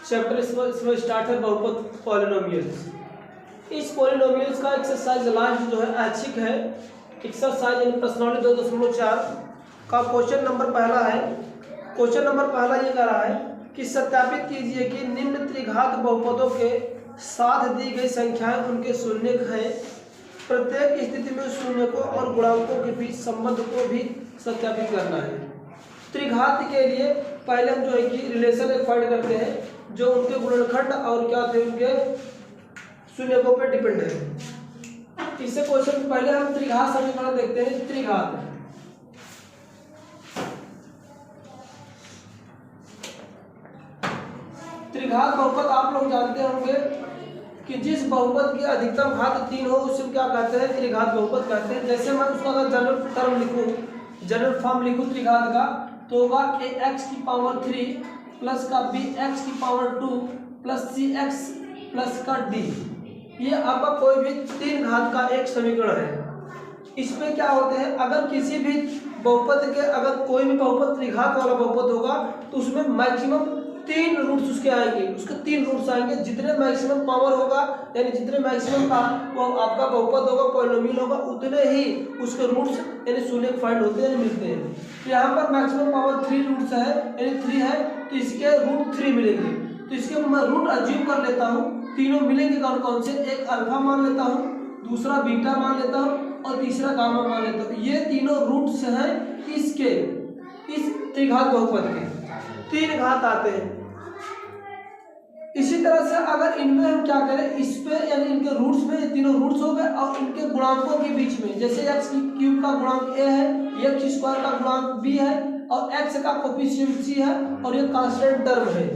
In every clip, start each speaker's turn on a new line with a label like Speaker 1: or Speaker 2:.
Speaker 1: Chapter इसमें start है बहुपद पॉलिनोमियल्स। इस पॉलिनोमियल्स का एक्सरसाइज लास्ट जो है ऐच्छिक है। एक्सरसाइज इन प्रश्नावली 2.4 का क्वेश्चन नंबर पहला है। क्वेश्चन नंबर पहला ये कह रहा है कि सत्यापित कीजिए कि निम्न त्रिघात बहुपदों के साथ दी गई संख्याएं उनके शून्य हैं। प्रत्येक स्थिति में शून्यकों और गुणांकों के बीच संबंध को भी सत्यापित करना है। त्रिघात के लिए पहले हम जो है कि रिलेशन एक फाइंड करते हैं जो उनके गुणनखंड और क्या थे उनके शून्यकों पे डिपेंड है। इससे क्वेश्चन पहले हम त्रिघात समीकरण देखते हैं। त्रिघात बहुपद आप लोग जानते होंगे कि जिस बहुपद की अधिकतम घात 3 हो उसे क्या कहते हैं, त्रिघात बहुपद कहते हैं। जैसे मैं उसका अगर जनरल टर्म लिखूं, जनरल फॉर्म लिखूं त्रिघात का, तो होगा ax की पावर 3 प्लस का bx की पावर 2 प्लस cx प्लस का d। ये आपका कोई भी 3 घात का एक समीकरण है। इसमें क्या होते हैं, अगर किसी भी बहुपद के अगर कोई भी बहुपद त्रिघात वाला बहुपद होगा तो उसमें मैक्सिमम 3 रूट्स उसके आएंगे, उसके 3 रूट्स आएंगे। जितने मैक्सिमम पावर होगा यानी जितने मैक्सिमम का वो आपका बहुपद होगा, पॉलिनोमियल होगा, उतने ही उसके रूट्स यानी शून्य फाइंड होते हैं, मिलते हैं। तो यहाँ पर मैक्सिमम पावर 3 रूट्स है यानी 3 है, तो इसके रूट 3 मिलेंगे। तो इसके मैं रूट अज्यूम कर लेता हूँ, तीनों मिलेंगे कौन कौन से, एक अल्फा मान लेता हूँ, दूसरा बीटा मान लेता हूँ और तीसरा गामा मान लेता हूँ। ये तीनों रूट्स हैं इसके, इस त्रिघात बहुपद के 3 घात आते हैं। इसी तरह से अगर इनमें हम क्या करें, इस पे यानी इनके रूट्स में ये तीनों रूट्स हो गए और इनके गुणांकों के बीच में, जैसे x क्यूब का गुणांक a है, x स्क्वायर का गुणांक b है और x का कोफिशिएंट c है और ये कांस्टेंट टर्म है।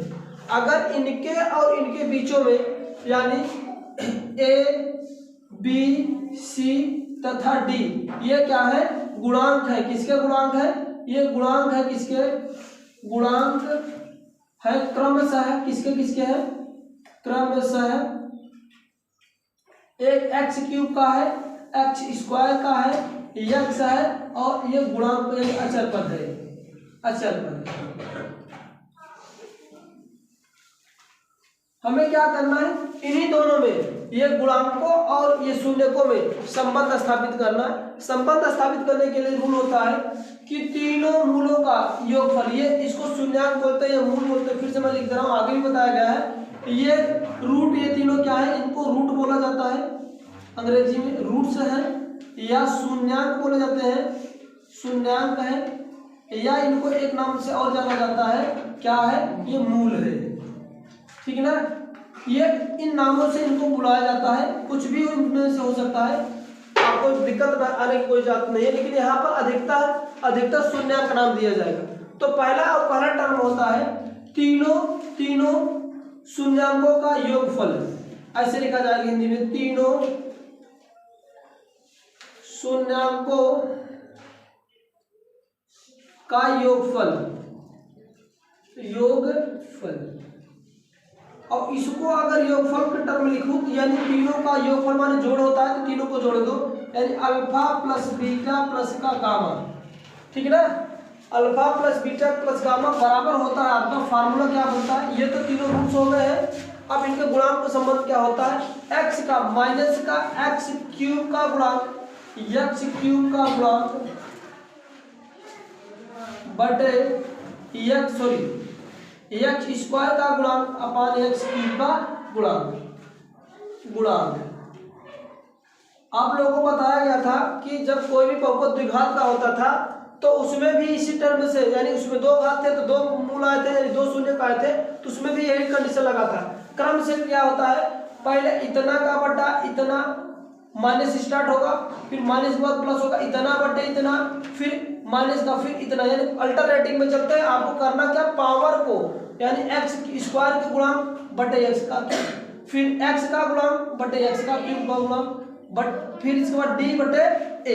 Speaker 1: अगर इनके और इनके बीचों में यानी a b c तथा d ये क्या है, गुणांक है। किसके गुणांक है, ये गुणांक है किसके, गुणांक है क्रमशः है, किसके किसके है, क्रमशः है। एक x क्यूब का है, x स्क्वायर का है, x है और ये गुणांक अचल पद है, अचल पद। हमें क्या करना है, इन्हीं दोनों में ये गुणांकों और ये शून्यकों में संबंध स्थापित करना है। संबंध स्थापित करने के लिए रूल होता है कि तीनों मूलों का योगफल, ये इसको शून्यांक बोलते हैं या मूल बोलते हैं, फिर से मैं लिख दे रहा हूँ, आगे भी बताया गया है। ये रूट, ये तीनों क्या है, इनको रूट बोला जाता है, अंग्रेजी में रूट्स है या शून्यांक बोले जाते हैं, शून्यांक है या इनको एक नाम से और जाना जाता है, क्या है, ये मूल है। ठीक है ना, ये इन नामों से इनको बुलाया जाता है, कुछ भी इनमें से हो सकता है, आपको दिक्कत आने की कोई बात नहीं है। लेकिन यहाँ पर अधिकतर शून्यांक का नाम दिया जाएगा। तो पहला टर्म होता है तीनों शून्यांकों का योगफल, ऐसे लिखा जाएगा हिंदी में, तीनों शून्यांकों का योगफल, और इसको अगर योगफल के टर्म लिखूं यानी तीनों का योगफल माने जोड़ होता है, तो तीनों को जोड़ दो यानी अल्फा प्लस बीटा प्लस का गामा। ठीक है ना, alpha plus beta plus gamma बराबर होता है, आपका फार्मूला क्या बनता है, ये तो तीनों रूट्स हो गए हैं। अब इनके गुणांक का संबंध क्या होता है, x का माइनस का x क्यूब का गुणांक, x क्यूब का गुणांक बटे x स्क्वायर का गुणांक अपान x क्यूब का गुणांक। आप लोगों को बताया गया था कि जब कोई भी बहुपद द्विघात का होता था तो उसमें भी इसी टर्म से, यानी उसमें 2 घात थे तो 2 मूल आए थे यानी 2 शून्य आए थे, तो उसमें भी यही कंडीशन लगा था। क्रम से क्या होता है, पहले इतना का बटा इतना माइनस स्टार्ट होगा, फिर माइनस के बाद प्लस होगा, इतना बटे इतना, फिर माइनस का, फिर इतना, यानी अल्टरनेटिंग में चलते हैं। आपको करना क्या, पावर को यानी x स्क्वायर के गुणांक बटे x का, फिर x का गुणांक बटे x का क्यूब का गुणांक, बट फिर इसके बाद d बटे a,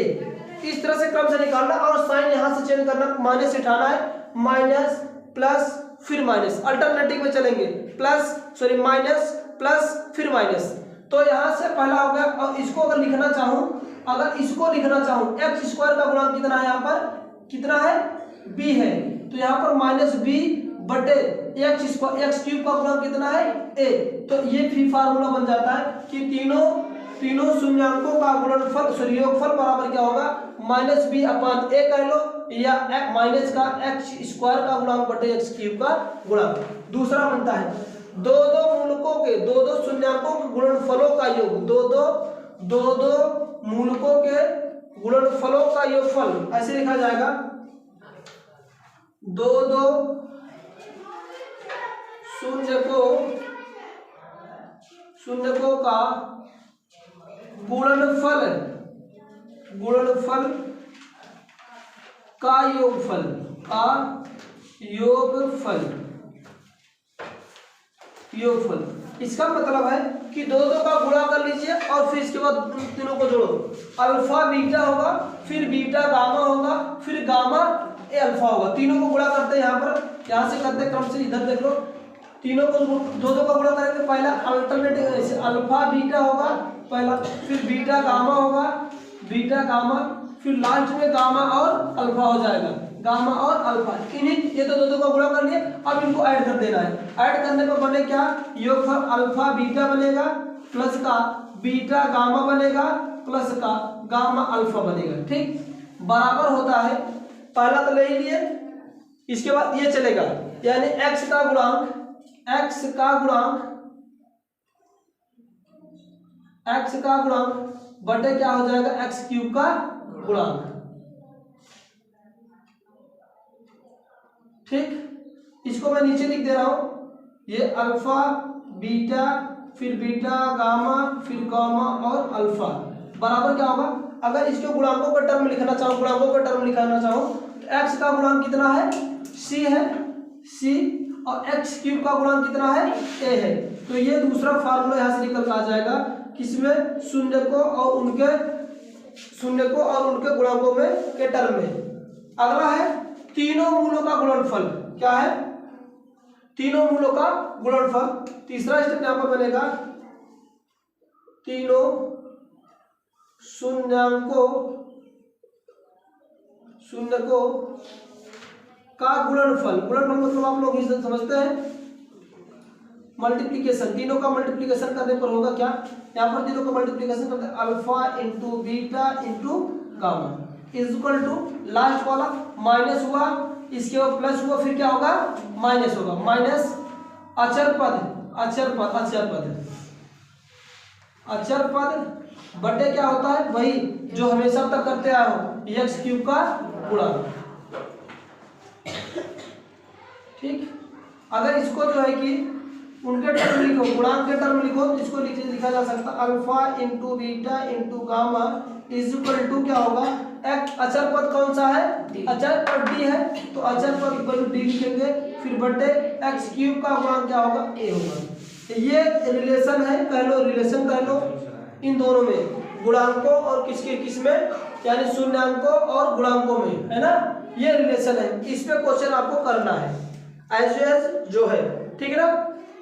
Speaker 1: इस तरह से क्रम से निकालना। और साइन यहाँ से चेंज करना, माइनस उठाना है, माइनस प्लस फिर माइनस, अल्टरनेटिव में चलेंगे, माइनस प्लस फिर माइनस। तो यहाँ से पहला हो गया। और इसको अगर लिखना चाहूँ एक्स स्क्वायर का गुणांक कितना है, यहाँ पर कितना है, b है, तो यहाँ पर माइनस b बटे एक्स क्यूब का गुणांक कितना है a। तो ये फिर फार्मूला बन जाता है कि तीनों शून्यांकों का गुणनफल योगफल बराबर क्या होगा -b/a कह लो, या माइनस का एक्स स्क्वायर का गुणांक बटे एक्स क्यूब का गुणांक। दूसरा बनता है दो शून्यांकों के गुणनफलों का योग, दो मूलकों के गुणनफलों का योगफल ऐसे लिखा जाएगा, दो शून्यकों का गुणनफल का योगफल। इसका मतलब है कि दो का गुणा कर लीजिए और फिर इसके बाद तीनों को जोड़ो। अल्फा बीटा होगा, फिर बीटा गामा होगा, फिर गामा ए अल्फा होगा। तीनों को गुणा करते हैं, यहाँ से करते क्रम से, इधर देख लो। तीनों को दो का गुणा करेंगे, पहला अल्टरनेटिव अल्फा बीटा होगा पहला, फिर बीटा गामा होगा, बीटा गामा, फिर लास्ट में गामा और अल्फा हो जाएगा, गामा और अल्फा। ये तो दो का गुणा कर लिए, अब इनको ऐड कर देना है। ऐड करने पर बने क्या, योगफल अल्फा बीटा बनेगा प्लस का बीटा गामा बनेगा प्लस का गामा अल्फा बनेगा। ठीक, बराबर होता है, पहला तो ले ही लिए, इसके बाद ये चलेगा, यानी x का गुणांक बटे क्या हो जाएगा, एक्स क्यूब का गुणांक। ठीक, इसको मैं नीचे लिख दे रहा हूं, ये अल्फा बीटा, फिर बीटा गामा, फिर गामा और अल्फा बराबर क्या होगा। अगर इसके गुणांकों का टर्म लिखना चाहूँ तो x का गुणांक कितना है, c है, c, और एक्स क्यूब का गुणांक कितना है, a है। तो ये दूसरा फार्मूला यहाँ से निकल कर आ जाएगा, किसमें, शून्य को और उनके गुणांकों में के टर्म में। अगला है तीनों मूलों का गुणनफल, क्या है, तीनों मूलों का गुणनफल। तीसरा स्टेप यहाँ पर बनेगा, तीनों शून्यकों का गुणनफल मतलब आप लोग इसे समझते हैं, मल्टीप्लीकेशन। तीनों का मल्टीप्लीकेशन करने पर होगा क्या, यहाँ पर तीनों का मल्टीप्लीकेशन करते हैं, alpha into beta into gamma is equal to, last वाला माइनस हुआ, इसके बाद प्लस हुआ, फिर क्या होगा, माइनस होगा, माइनस अचर पद बटे क्या होता है, वही जो हमेशा तक करते आए हो, एक्स क्यूब का गुणा। ठीक, अगर इसको जो है कि उनके टर्म लिखो, गुणांक के टर्म लिखो, तो इसको लिखा जा सकता है alpha into beta into gamma is equal to क्या होगा, एक अचर पद कौन सा है, अचर पद डी है, तो अचर पद इक्वल टू डी लिखेंगे, फिर बटे एक्स क्यूब का गुणांक क्या होगा, ए होगा। ये रिलेशन है, रिलेशन कह लो इन दोनों में, गुणांकों और किसमें, यानी शून्यांकों और गुणांकों में, है ना, ये रिलेशन है। इस पे क्वेश्चन आपको करना है एज जो है, ठीक है ना।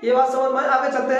Speaker 1: ये बात समझ में आगे चलते हैं।